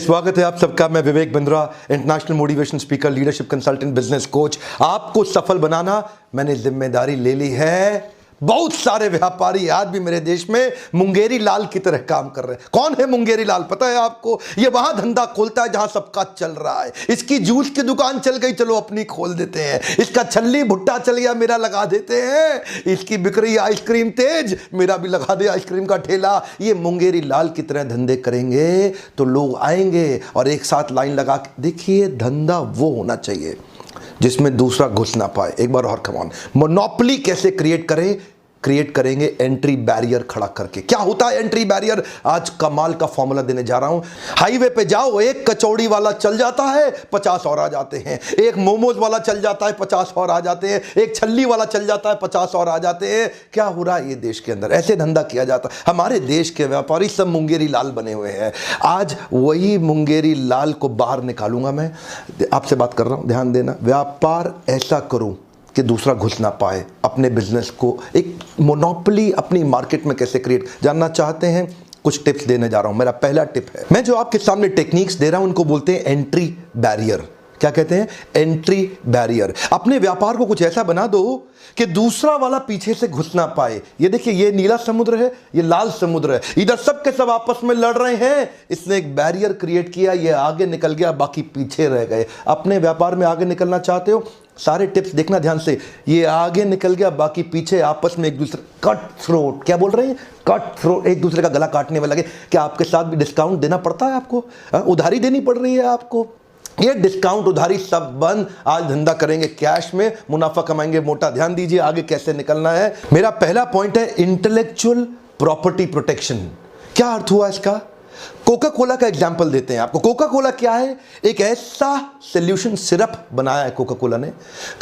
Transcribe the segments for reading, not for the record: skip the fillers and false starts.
स्वागत है आप सबका। मैं Vivek Bindra, international motivation speaker, leadership consultant, business coach. आपको सफल बनाना मैंने जिम्मेदारी ले ली है। बहुत सारे व्यापारी आज भी मेरे देश में मुंगेरी लाल की तरह काम कर रहे हैं। कौन है मुंगेरी लाल पता है आपको? ये वहां धंधा खोलता है जहां सबका चल रहा है। इसकी जूस की दुकान चल गई, चलो अपनी खोल देते हैं। इसका छल्ली भुट्टा चल गया, मेरा लगा देते हैं। इसकी बिक रही आइसक्रीम तेज, मेरा भी लगा दे आइसक्रीम का ठेला। ये मुंगेरी लाल की तरह धंधे करेंगे तो लोग आएंगे और एक साथ लाइन लगा के। देखिए, धंधा वो होना चाहिए जिसमें दूसरा घुस ना पाए। एक बार और, कम ऑन। मोनोपोली कैसे क्रिएट करें? क्रिएट करेंगे एंट्री बैरियर खड़ा करके। क्या होता है एंट्री बैरियर? आज कमाल का फॉर्मूला देने जा रहा हूं। हाईवे पे जाओ, एक कचौड़ी वाला चल जाता है, 50 और आ जाते हैं। एक मोमोज वाला चल जाता है, 50 और आ जाते हैं। एक छल्ली वाला चल जाता है, 50 और आ जाते हैं। क्या हो रहा है ये देश के अंदर? ऐसे धंधा किया जाता है। हमारे देश के व्यापारी सब मुंगेरी लाल बने हुए हैं। आज वही मुंगेरी लाल को बाहर निकालूंगा। मैं आपसे बात कर रहा हूं, ध्यान देना। व्यापार ऐसा करूं कि दूसरा घुस ना पाए। अपने बिजनेस को एक मोनोपोली अपनी मार्केट में कैसे क्रिएट जानना चाहते हैं? कुछ टिप्स देने जा रहा हूं। मेरा पहला टिप है, मैं जो आपके सामने टेक्निक्स दे रहा हूं उनको बोलते हैं एंट्री बैरियर। क्या कहते हैं? Entry barrier. अपने व्यापार को कुछ ऐसा बना दो कि दूसरा वाला पीछे से घुस ना पाए। ये देखिए, ये नीला समुद्र है, ये लाल समुद्र है। इधर सब के सब आपस में लड़ रहे हैं। इसने एक बैरियर क्रिएट किया, ये आगे निकल गया, बाकी पीछे रह गए। अपने व्यापार में आगे निकलना चाहते हो? सारे टिप्स देखना ध्यान से। ये आगे निकल गया, बाकी पीछे, आपस में एक दूसरे कट थ्रोट। क्या बोल रहे हैं? कट थ्रोट, एक दूसरे का गला काटने वाला लगे। क्या आपके साथ भी डिस्काउंट देना पड़ता है आपको? उधारी देनी पड़ रही है आपको? ये डिस्काउंट उधारी सब बंद। आज धंधा करेंगे कैश में, मुनाफा कमाएंगे मोटा। ध्यान दीजिए आगे कैसे निकलना है। मेरा पहला पॉइंट है इंटेलेक्चुअल प्रॉपर्टी प्रोटेक्शन। क्या अर्थ हुआ इसका? कोका कोला का एग्जाम्पल देते हैं आपको। कोका कोला क्या है? एक ऐसा सोल्यूशन सिरप बनाया है कोका कोला ने।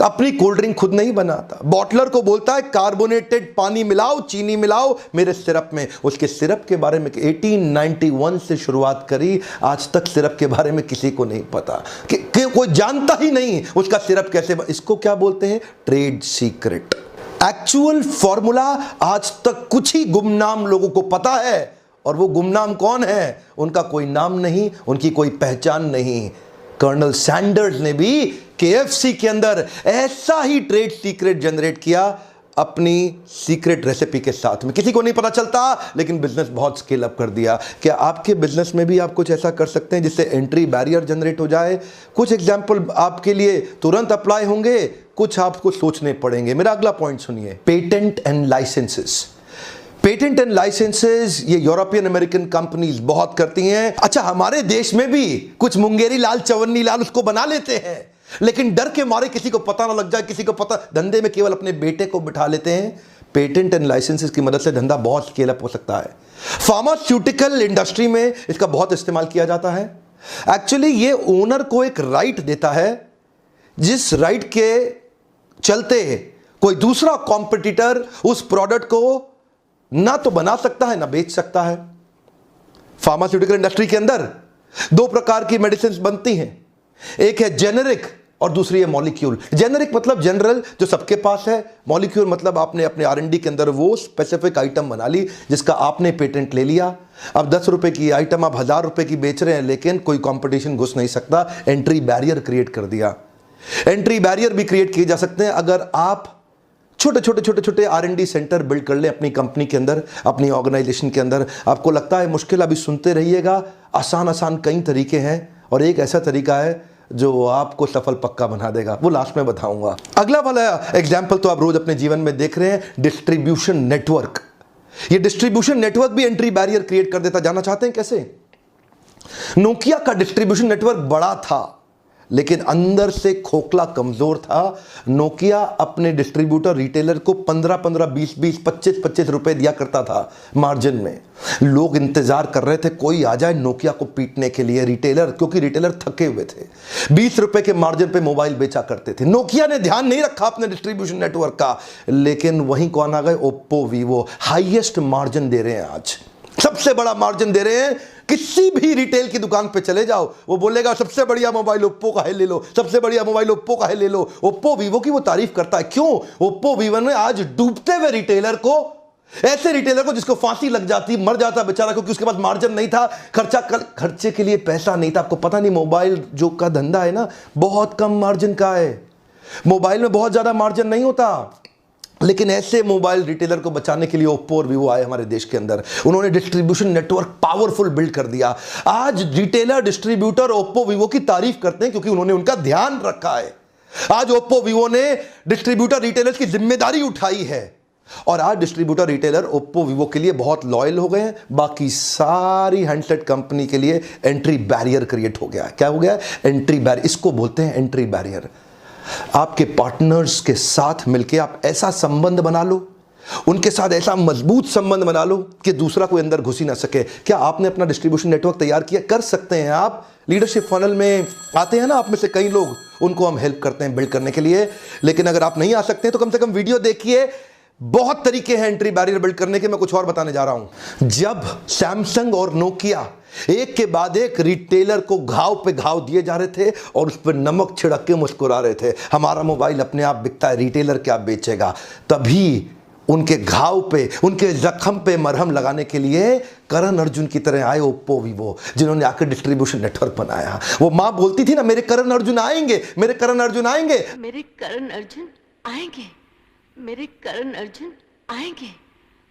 अपनी कोल्ड ड्रिंक खुद नहीं बनाता, बॉटलर को बोलता है कार्बोनेटेड पानी मिलाओ, चीनी मिलाओ मेरे सिरप में। उसके सिरप के बारे में 1891 से शुरुआत करी, आज तक सिरप के बारे में किसी को नहीं पता कि कोई जानता ही नहीं उसका सिरप कैसे इसको क्या बोलते हैं? Trade secret. एक्चुअल फॉर्मूला आज तक कुछ ही गुमनाम लोगों को पता है। और वो गुमनाम कौन है? उनका कोई नाम नहीं, उनकी कोई पहचान नहीं। कर्नल सैंडर्स ने भी केएफसी के अंदर ऐसा ही ट्रेड सीक्रेट जनरेट किया अपनी सीक्रेट रेसिपी के साथ में। किसी को नहीं पता चलता, लेकिन बिजनेस बहुत स्केल अप कर दिया। क्या आपके बिजनेस में भी आप कुछ ऐसा कर सकते हैं जिससे एंट्री बैरियर जनरेट हो जाए? कुछ एग्जांपल आपके लिए तुरंत अप्लाई होंगे, कुछ आपको सोचने पड़ेंगे। मेरा अगला पॉइंट सुनिए, patent and licenses. Patent and licenses ये यूरोपियन अमेरिकन कंपनीज बहुत करती हैं। अच्छा, हमारे देश में भी कुछ मुंगेरी लाल, चवन्नी लाल उसको बना लेते हैं, लेकिन डर के मारे किसी को पता ना लग जाए, किसी को पता, धंधे में केवल अपने बेटे को बिठा लेते हैं। पेटेंट एंड लाइसेंसेस की मदद से धंधा बहुत स्केल अप हो सकता है। फार्मास्यूटिकल इंडस्ट्री में इसका बहुत इस्तेमाल किया जाता है। एक्चुअली ये ओनर को एक राइट देता है, जिस राइट के चलते कोई दूसरा कॉम्पिटिटर उस प्रोडक्ट को ना तो बना सकता है ना बेच सकता है। फार्मास्यूटिकल इंडस्ट्री के अंदर दो प्रकार की मेडिसिन बनती हैं। एक है जेनेरिक और दूसरी है मॉलिक्यूल। जेनेरिक मतलब जनरल, जो सबके पास है। मॉलिक्यूल मतलब आपने अपने आर&डी के अंदर वो स्पेसिफिक आइटम बना ली जिसका आपने पेटेंट ले लिया। अब 10 रुपए की आइटम आप 1000 रुपए की बेच रहे हैं, लेकिन कोई कंपटीशन घुस नहीं सकता। एंट्री बैरियर क्रिएट कर दिया। एंट्री बैरियर भी क्रिएट किए जा सकते हैं अगर आप छोटे आर&डी सेंटर बिल्ड कर ले अपनी कंपनी के अंदर, अपनी ऑर्गेनाइजेशन के अंदर। आपको लगता है मुश्किल, अभी सुनते रहिएगा। आसान कई तरीके हैं और एक ऐसा तरीका है जो आपको सफल पक्का बना देगा, वो लास्ट में बताऊंगा। अगला वाला एग्जाम्पल तो आप रोज अपने जीवन में देख रहे हैं, डिस्ट्रीब्यूशन नेटवर्क। ये डिस्ट्रीब्यूशन नेटवर्क भी एंट्री बैरियर क्रिएट कर देता। जानना चाहते हैं कैसे? नोकिया का डिस्ट्रीब्यूशन नेटवर्क बड़ा था, लेकिन अंदर से खोखला, कमजोर था। नोकिया अपने डिस्ट्रीब्यूटर रिटेलर को 15-15, 20-20, 25-25 रुपए दिया करता था मार्जिन में। लोग इंतजार कर रहे थे कोई आ जाए नोकिया को पीटने के लिए, रिटेलर, क्योंकि रिटेलर थके हुए थे। 20 रुपए के मार्जिन पे मोबाइल बेचा करते थे। नोकिया ने ध्यान नहीं रखा अपने डिस्ट्रीब्यूशन नेटवर्क का, लेकिन वहीं कौन आ गए? Oppo, Vivo. Highest margin they रहे हैं आज, सबसे बड़ा मार्जिन दे रहे हैं। किसी भी रिटेल की दुकान पे चले जाओ, वो बोलेगा सबसे बढ़िया मोबाइल ओप्पो का है, ले लो। सबसे बढ़िया मोबाइल ओप्पो का है, ले लो। ओप्पो वीवो की वो तारीफ करता है। क्यों? ओप्पो वीवो ने आज डूबते हुए रिटेलर को ऐसे रिटेलर को जिसको फांसी लग जाती, मर जाता बेचारा, क्योंकि उसके पास मार्जिन नहीं था, खर्चे के लिए पैसा नहीं था। आपको पता नहीं मोबाइल जो का धंधा है ना, बहुत कम मार्जिन का है। मोबाइल में बहुत ज्यादा मार्जिन नहीं होता, लेकिन ऐसे मोबाइल रिटेलर को बचाने के लिए ओप्पो और वीवो आए हमारे देश के अंदर। उन्होंने डिस्ट्रीब्यूशन नेटवर्क पावरफुल बिल्ड कर दिया। आज रिटेलर डिस्ट्रीब्यूटर ओप्पो वीवो की तारीफ करते हैं क्योंकि उन्होंने उनका ध्यान रखा है। आज ओप्पो वीवो ने डिस्ट्रीब्यूटर रिटेलर्स की जिम्मेदारी उठाई है और आज डिस्ट्रीब्यूटर रिटेलर ओप्पो वीवो के लिए बहुत लॉयल हो गए हैं। बाकी सारी हैंडसेट कंपनी के लिए एंट्री बैरियर क्रिएट हो गया। क्या हो गया? Entry barrier. इसको बोलते हैं एंट्री बैरियर। आपके पार्टनर्स के साथ मिलकर आप ऐसा संबंध बना लो, उनके साथ ऐसा मजबूत संबंध बना लो कि दूसरा कोई अंदर घुस ही ना सके। क्या आपने अपना डिस्ट्रीब्यूशन नेटवर्क तैयार किया? कर सकते हैं आप। लीडरशिप फनल में आते हैं ना आप में से कई लोग, उनको हम हेल्प करते हैं बिल्ड करने के लिए। लेकिन अगर आप नहीं आ सकते तो कम से कम वीडियो देखिए। बहुत तरीके हैं एंट्री बैरियर बिल्ड करने के। मैं कुछ और बताने जा रहा हूं। जब सैमसंग और नोकिया एक के बाद एक रिटेलर को घाव पे घाव दिए जा रहे थे और उस पर नमक छिड़क के मुस्कुरा रहे थे, हमारा मोबाइल अपने आप बिकता है, रिटेलर क्या बेचेगा, तभी उनके घाव पे, उनके जख्म पे मरहम लगाने के लिए करण अर्जुन की तरह आए ओप्पो वीवो, जिन्होंने आकर डिस्ट्रीब्यूशन नेटवर्क बनाया। वो मां बोलती थी ना, मेरे करण अर्जुन आएंगे, मेरे करण अर्जुन आएंगे, मेरे करण अर्जुन आएंगे, मेरे करण अर्जुन आएंगे,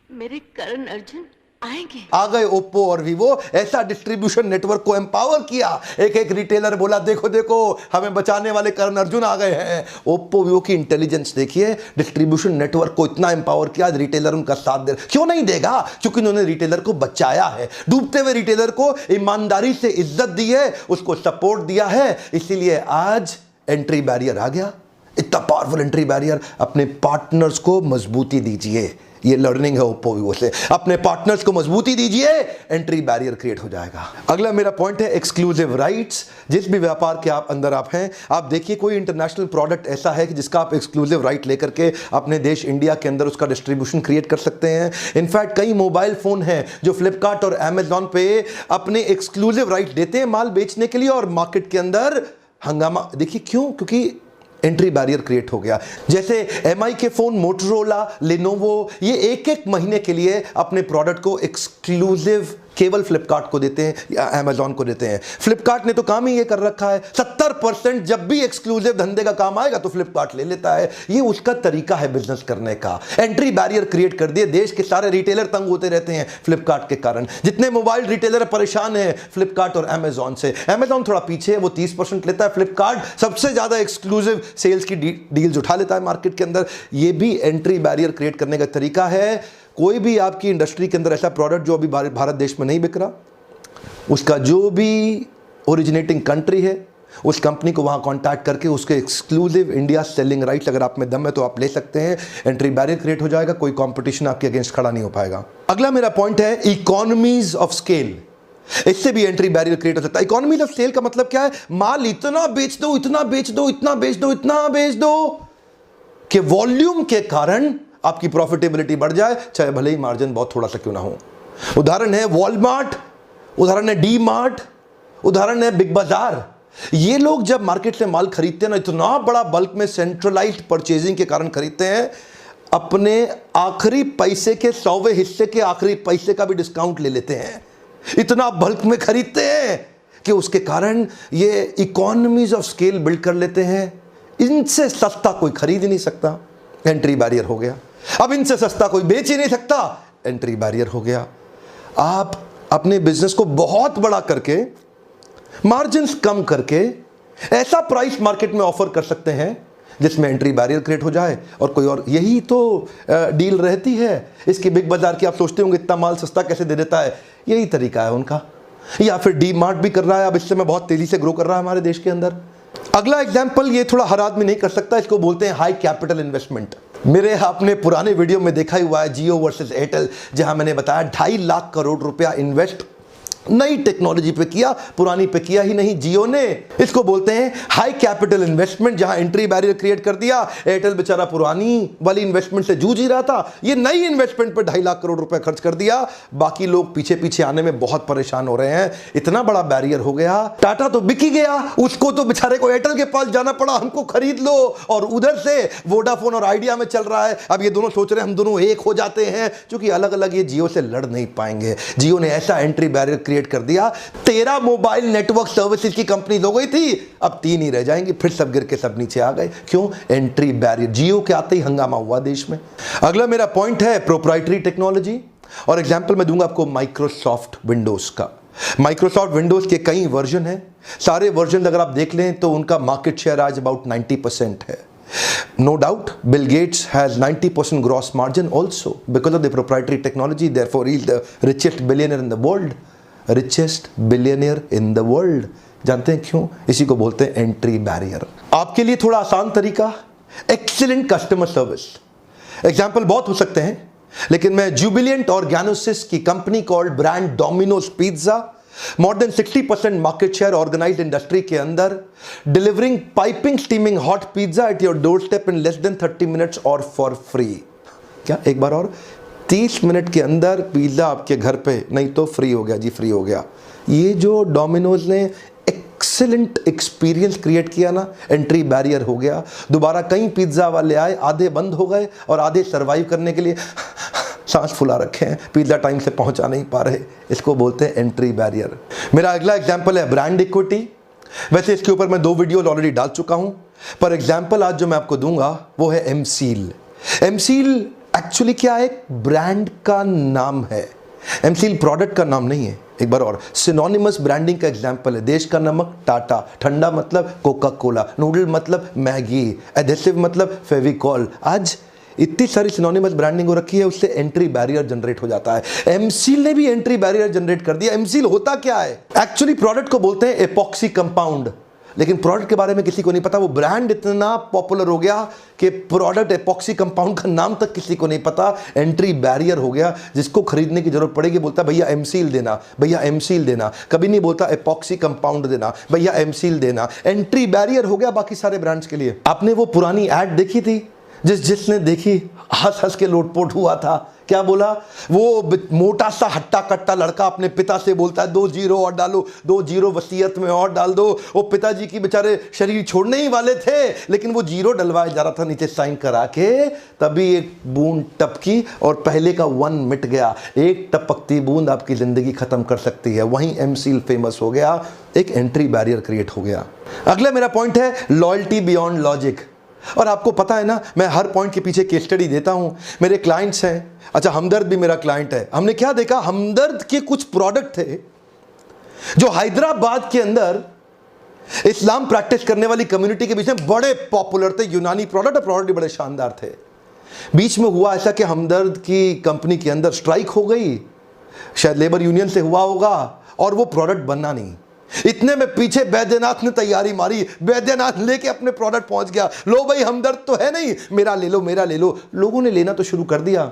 मेरे करण अर्जुन आएंगे। आ गए ओप्पो और वीवो। ऐसा डिस्ट्रीब्यूशन नेटवर्क को एम्पावर किया। एक एक रिटेलर बोला, देखो देखो हमें बचाने वाले करण अर्जुन आ गए हैं। ओप्पो वीवो की इंटेलिजेंस देखिए। डिस्ट्रीब्यूशन नेटवर्क को इतना एम्पावर किया, रिटेलर उनका साथ दे। क्यों नहीं देगा? क्योंकि उन्होंने रिटेलर को बचाया है। डूबते हुए रिटेलर को ईमानदारी से इज्जत दी है, उसको सपोर्ट दिया है। इसीलिए आज एंट्री बैरियर आ गया, इतना पावरफुल एंट्री बैरियर। अपने पार्टनर्स को मजबूती दीजिए। ये लर्निंग है ओप्पो वीवो से। अपने पार्टनर्स को मजबूती दीजिए, एंट्री बैरियर क्रिएट हो जाएगा। अगला मेरा पॉइंट है एक्सक्लूसिव राइट्स। जिस भी व्यापार के आप अंदर आप हैं, आप देखिए कोई इंटरनेशनल प्रोडक्ट ऐसा है कि जिसका आप एक्सक्लूसिव राइट लेकर के अपने देश इंडिया के अंदर उसका डिस्ट्रीब्यूशन क्रिएट कर सकते हैं। इनफैक्ट कई मोबाइल फोन हैं जो फ्लिपकार्ट और अमेजॉन पे अपने एक्सक्लूसिव राइट देते हैं माल बेचने के लिए, और मार्केट के अंदर हंगामा। देखिए क्यों? क्योंकि एंट्री बैरियर क्रिएट हो गया। जैसे एमआई के फोन, मोटोरोला, लेनोवो, ये एक एक महीने के लिए अपने प्रोडक्ट को एक्सक्लूसिव केवल फ्लिपकार्ट को देते हैं या अमेजॉन को देते हैं। फ्लिपकार्ट ने तो काम ही ये कर रखा है। 70% जब भी एक्सक्लूसिव धंधे का काम आएगा तो फ्लिपकार्ट ले लेता है। ये उसका तरीका है बिजनेस करने का। एंट्री बैरियर क्रिएट कर दिए। देश के सारे रिटेलर तंग होते रहते हैं फ्लिपकार्ट के कारण। जितने मोबाइल रिटेलर परेशान हैं फ्लिपकार्ट और अमेजॉन से। अमेजॉन थोड़ा पीछे है, वो 30% लेता है। फ्लिपकार्ट सबसे ज्यादा एक्सक्लूसिव सेल्स की डील्स उठा लेता है मार्केट के अंदर। ये भी एंट्री बैरियर क्रिएट करने का तरीका है। कोई भी आपकी इंडस्ट्री के अंदर ऐसा प्रोडक्ट जो अभी भारत देश में नहीं बिक रहा, उसका जो भी ओरिजिनेटिंग कंट्री है उस कंपनी को वहां कांटेक्ट करके उसके एक्सक्लूसिव इंडिया सेलिंग राइट्स, अगर आप में दम है तो आप ले सकते हैं। एंट्री बैरियर क्रिएट हो जाएगा, कोई कंपटीशन आपके अगेंस्ट खड़ा नहीं हो पाएगा। अगला मेरा पॉइंट है इकोनॉमीज ऑफ स्केल। इससे भी एंट्री बैरियर क्रिएट हो सकता है। इकोनॉमीज ऑफ स्केल का मतलब क्या है? माल इतना बेच दो, इतना बेच दो, इतना बेच दो, इतना बेच दो कि वॉल्यूम के कारण आपकी प्रॉफिटेबिलिटी बढ़ जाए, चाहे भले ही मार्जिन बहुत थोड़ा सा क्यों ना हो। उदाहरण है वॉलमार्ट, उदाहरण है डी मार्ट, उदाहरण है बिग बाजार। ये लोग जब मार्केट से माल खरीदते हैं ना, इतना बड़ा बल्क में सेंट्रलाइज्ड परचेजिंग के कारण खरीदते हैं, अपने आखिरी पैसे के 100वें हिस्से के आखिरी पैसे का भी डिस्काउंट ले लेते हैं। इतना बल्क में खरीदते हैं कि उसके कारण ये इकोनॉमीज ऑफ स्केल बिल्ड कर लेते हैं। इनसे सस्ता कोई खरीद ही नहीं सकता, एंट्री बैरियर हो गया। अब इनसे सस्ता कोई बेच ही नहीं सकता, एंट्री बैरियर हो गया। आप अपने बिजनेस को बहुत बड़ा करके, मार्जिन्स कम करके ऐसा प्राइस मार्केट में ऑफर कर सकते हैं जिसमें एंट्री बैरियर क्रिएट हो जाए और कोई और। यही तो डील रहती है इसकी बिग बाजार की। आप सोचते होंगे इतना माल सस्ता कैसे दे देता है, यही तरीका है उनका। या फिर डी मार्ट भी कर रहा है, अब इससे में बहुत तेजी से ग्रो कर रहा है हमारे देश के अंदर। अगला एग्जाम्पल, ये थोड़ा हर आदमी नहीं कर सकता, इसको बोलते हैं हाई कैपिटल इन्वेस्टमेंट। मेरे आपने पुराने वीडियो में देखा ही हुआ है जियो वर्सेस एयरटेल, जहां मैंने बताया 2.5 लाख करोड़ रुपया इन्वेस्ट नई टेक्नोलॉजी पे किया, पुरानी पे किया ही नहीं जियो ने। इसको बोलते हैं हाई कैपिटल इन्वेस्टमेंट, जहां एंट्री बैरियर क्रिएट कर दिया। एयरटेल बेचारा पुरानी वाली इन्वेस्टमेंट से जूझ ही रहा था, ये नई इन्वेस्टमेंट पे 2.5 लाख करोड़ रुपए खर्च कर दिया। बाकी लोग पीछे पीछे आने में बहुत परेशान हो रहे हैं, इतना बड़ा बैरियर हो गया। टाटा तो बिक ही गया, उसको तो बेचारे को एयरटेल के पास जाना पड़ा, हमको खरीद लो। और उधर से वोडाफोन और आइडिया में चल रहा है। अब ये दोनों सोच रहे हैं हम दोनों एक हो जाते हैं, क्योंकि अलग अलग ये जियो से लड़ नहीं पाएंगे। जियो ने ऐसा एंट्री बैरियर क्रिएट कर दिया, 13 मोबाइल नेटवर्क सर्विसेज की कंपनी हो गई थी, अब 3 ही रह जाएंगी। फिर सब गिर के सब नीचे आ गए। क्यों? Entry barrier. जियो के आते ही हंगामा हुआ देश में। अगला मेरा पॉइंट है प्रोप्राइटरी टेक्नोलॉजी, और एग्जांपल मैं दूंगा आपको माइक्रोसॉफ्ट विंडोज का। माइक्रोसॉफ्ट विंडोज के कई वर्जन हैं, सारे वर्जन अगर आप देख लें तो उनका मार्केट शेयर आज अबाउट 90% है। No doubt, Bill Gates has 90% gross margin also because of the proprietary technology. Therefore, he is the richest billionaire in the world. Richest billionaire in the world. जानते हैं क्यों? इसी को बोलते हैं एंट्री बैरियर। आपके लिए थोड़ा आसान तरीका, एक्सीलेंट कस्टमर सर्विस। एग्जाम्पल बहुत हो सकते हैं, लेकिन मैं जुबिलियंट ऑर्गेनोसिस की company called brand Domino's pizza, more than 60% market share organised industry के अंदर, delivering piping steaming hot pizza at your doorstep in less than 30 minutes और फॉर फ्री। क्या एक बार और? 30 मिनट के अंदर पिज्जा आपके घर पे, नहीं तो फ्री हो गया जी, फ्री हो गया। ये जो डोमिनोज ने एक्सीलेंट एक्सपीरियंस क्रिएट किया ना, एंट्री बैरियर हो गया। दोबारा कई पिज्जा वाले आए, आधे बंद हो गए और आधे सर्वाइव करने के लिए सांस फुला रखे हैं, पिज्जा टाइम से पहुंचा नहीं पा रहे। इसको बोलते हैं एंट्री बैरियर। मेरा अगला एग्जांपल है ब्रांड इक्विटी। वैसे इसके ऊपर मैं 2 वीडियो ऑलरेडी डाल चुका हूं, पर एग्जांपल आज जो मैं आपको दूंगा वो है एमसील। एमसील एक्चुअली क्या है? एक ब्रांड का नाम है। एमसील प्रोडक्ट का नाम नहीं है। एक बार और, सिनोनिमस ब्रांडिंग का एग्जांपल है। देश का नमक टाटा, ठंडा मतलब कोका कोला, नूडल मतलब मैगी, एडेसिव मतलब फेविकॉल। आज इतनी सारी सिनोनिमस ब्रांडिंग हो रखी है, उससे एंट्री बैरियर जनरेट हो जाता है। एमसील ने भी एंट्री बैरियर जनरेट कर दिया। एमसील होता क्या है? एक्चुअली प्रोडक्ट को बोलते हैं एपॉक्सी कंपाउंड, लेकिन प्रोडक्ट के बारे में किसी को नहीं पता। वो ब्रांड इतना पॉपुलर हो गया कि प्रोडक्ट एपॉक्सी कंपाउंड का नाम तक किसी को नहीं पता। एंट्री बैरियर हो गया। जिसको खरीदने की जरूरत पड़ेगी बोलता भैया एमसील देना, भैया एमसील देना। कभी नहीं बोलता एपॉक्सी कंपाउंड देना, भैया एमसील देना। एंट्री बैरियर हो गया बाकी सारे ब्रांड्स के लिए। आपने वो पुरानी एड देखी थी? जिसने देखी हंस हंस के लोटपोट हुआ था। क्या बोला? वो मोटा सा हट्टा कट्टा लड़का अपने पिता से बोलता है 2 जीरो और डालो, 2 जीरो वसीयत में और डाल दो। वो पिताजी की बेचारे शरीर छोड़ने ही वाले थे, लेकिन वो जीरो डलवाया जा रहा था नीचे साइन करा के, तभी एक बूंद टपकी और पहले का 1 मिट गया। एक टपकती बूंद आपकी जिंदगी खत्म कर सकती है। वहीं एमसील फेमस हो गया, एक एंट्री बैरियर क्रिएट हो गया। अगला मेरा पॉइंट है लॉयल्टी बियॉन्ड लॉजिक। और आपको पता है ना, मैं हर पॉइंट के पीछे केस स्टडी देता हूं। मेरे क्लाइंट्स हैं, अच्छा हमदर्द भी मेरा क्लाइंट है। हमने क्या देखा, हमदर्द के कुछ प्रोडक्ट थे जो हैदराबाद के अंदर इस्लाम प्रैक्टिस करने वाली कम्युनिटी के बीच में बड़े पॉपुलर थे। यूनानी प्रोडक्ट, प्रोडक्ट भी बड़े शानदार थे। बीच में हुआ ऐसा कि हमदर्द की कंपनी के अंदर स्ट्राइक हो गई, शायद लेबर यूनियन से हुआ होगा, और वो प्रोडक्ट बनना नहीं। इतने में पीछे बैद्यनाथ ने तैयारी मारी, बैद्यनाथ लेके अपने प्रोडक्ट पहुंच गया। लो भाई हमदर्द तो है नहीं, मेरा ले लो, मेरा ले लो। लोगों ने लेना तो शुरू कर दिया,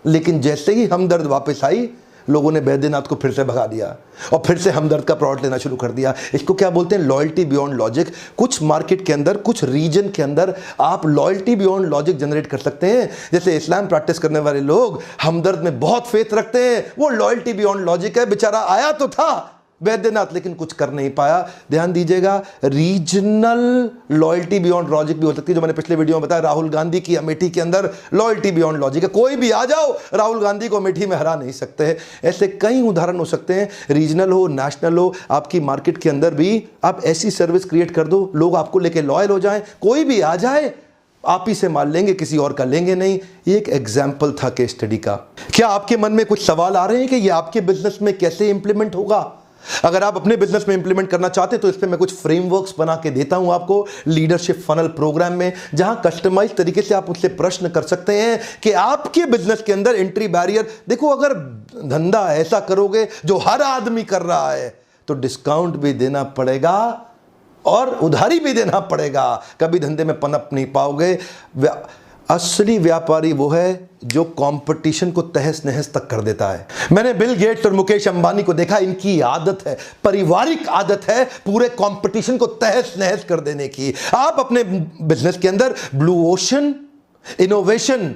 लेकिन जैसे ही हमदर्द वापस आई, लोगों ने बैद्यनाथ को फिर से भगा दिया और फिर से हमदर्द का प्रोडक्ट लेना शुरू कर दिया। इसको क्या बोलते हैं? Loyalty beyond logic. कुछ मार्केट के अंदर, कुछ रीजन के अंदर आप लॉयल्टी बियॉन्ड लॉजिक जनरेट कर सकते हैं। जैसे इस्लाम प्रैक्टिस करने वाले लोग हमदर्द में बहुत फेथ रखते हैं, वो लॉयल्टी बियॉन्ड लॉजिक है। बेचारा आया तो था बैद्यनाथ, लेकिन कुछ कर नहीं पाया। ध्यान दीजिएगा, रीजनल लॉयल्टी बियॉन्ड लॉजिक भी हो सकती है, जो मैंने पिछले वीडियो में बताया। राहुल गांधी की अमेठी के अंदर लॉयल्टी बियॉन्ड लॉजिक है। कोई भी आ जाओ, राहुल गांधी को अमेठी में हरा नहीं सकते। ऐसे कई उदाहरण हो सकते हैं, रीजनल हो, नेशनल हो। आपकी मार्केट के अंदर भी आप ऐसी सर्विस क्रिएट कर दो, लोग आपको लेके लॉयल हो जाएं। कोई भी आ जाए, आप ही से माल लेंगे, किसी और का लेंगे नहीं। ये एक एग्जाम्पल था केस स्टडी का। क्या आपके मन में कुछ सवाल आ रहे हैं कि ये आपके बिजनेस में कैसे इंप्लीमेंट होगा? अगर आप अपने बिजनेस में इंप्लीमेंट करना चाहते हैं तो इस पे मैं कुछ फ्रेमवर्क्स बना के देता हूं आपको लीडरशिप फनल प्रोग्राम में, जहां कस्टमाइज तरीके से आप उससे प्रश्न कर सकते हैं कि आपके बिजनेस के अंदर एंट्री बैरियर। देखो, अगर धंधा ऐसा करोगे जो हर आदमी कर रहा है तो डिस्काउंट भी देना पड़ेगा और उधारी भी देना पड़ेगा। कभी धंधे में पनप नहीं पाओगे। असली व्यापारी वो है जो कंपटीशन को तहस नहस तक कर देता है। मैंने बिल गेट्स और मुकेश अंबानी को देखा, इनकी आदत है, पारिवारिक आदत है, पूरे कंपटीशन को तहस नहस कर देने की। आप अपने बिजनेस के अंदर ब्लू ओशन, इनोवेशन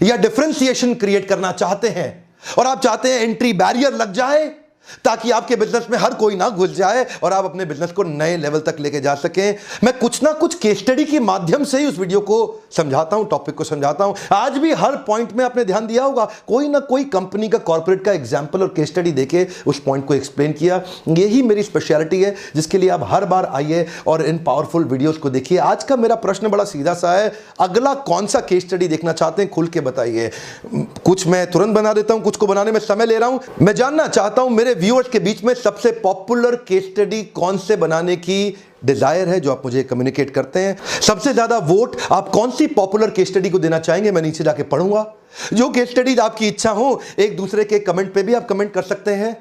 या डिफरेंशिएशन क्रिएट करना चाहते हैं और आप चाहते हैं एंट्री बैरियर लग जाए ताकि आपके बिजनेस में हर कोई ना घुस जाए और आप अपने बिजनेस को नए लेवल तक लेके जा सकें। मैं कुछ ना कुछ केस स्टडी के माध्यम से ही उस वीडियो को समझाता हूं, टॉपिक को समझाता हूं। आज भी हर पॉइंट में आपने ध्यान दिया होगा, कोई ना कोई कंपनी का, कॉर्पोरेट का एग्जांपल और केस स्टडी देके उस पॉइंट को एक्सप्लेन किया। यही मेरी स्पेशलिटी है जिसके लिए आप हर बार आइए और इन पावरफुल वीडियोस को देखिए। आज का मेरा प्रश्न बड़ा सीधा सा है, अगला कौन सा केस स्टडी देखना चाहते हैं खुल के बताइए। कुछ मैं तुरंत बना देता हूं, कुछ को बनाने में समय ले रहा हूं। मैं जानना चाहता हूं मेरे व्यूअर्स के बीच में सबसे पॉपुलर केस स्टडी कौन से बनाने की डिजायर है, जो आप मुझे कम्युनिकेट करते हैं। सबसे ज्यादा वोट आप कौन सी पॉपुलर केस स्टडी को देना चाहेंगे, मैं नीचे जाके पढ़ूंगा। जो केस स्टडीज आपकी इच्छा हो, एक दूसरे के कमेंट पे भी आप कमेंट कर सकते हैं।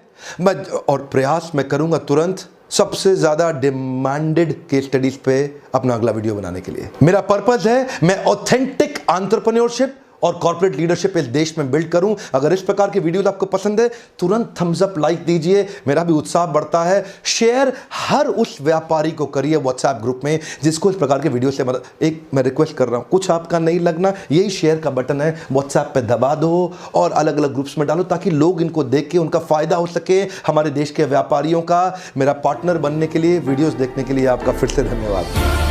और प्रयास मैं करूंगा तुरंत सबसे ज्यादा डिमांडेड केस स्टडीज पे अपना अगला वीडियो बनाने के लिए। मेरा पर्पस है मैं ऑथेंटिक एंटरप्रेन्योरशिप और कॉर्पोरेट लीडरशिप इस देश में बिल्ड करूं। अगर इस प्रकार की वीडियोस आपको पसंद है, तुरंत थम्स अप, लाइक दीजिए, मेरा भी उत्साह बढ़ता है। शेयर हर उस व्यापारी को करिए व्हाट्सएप ग्रुप में जिसको इस प्रकार के वीडियो से एक मैं रिक्वेस्ट कर रहा हूं, कुछ आपका नहीं लगना, यही शेयर का बटन है, व्हाट्सएप पे दबा दो और अलग अलग ग्रुप्स में डालो ताकि लोग इनको देख के उनका फायदा हो सके। हमारे देश के व्यापारियों का मेरा पार्टनर बनने के लिए, वीडियोस देखने के लिए आपका फिर से धन्यवाद।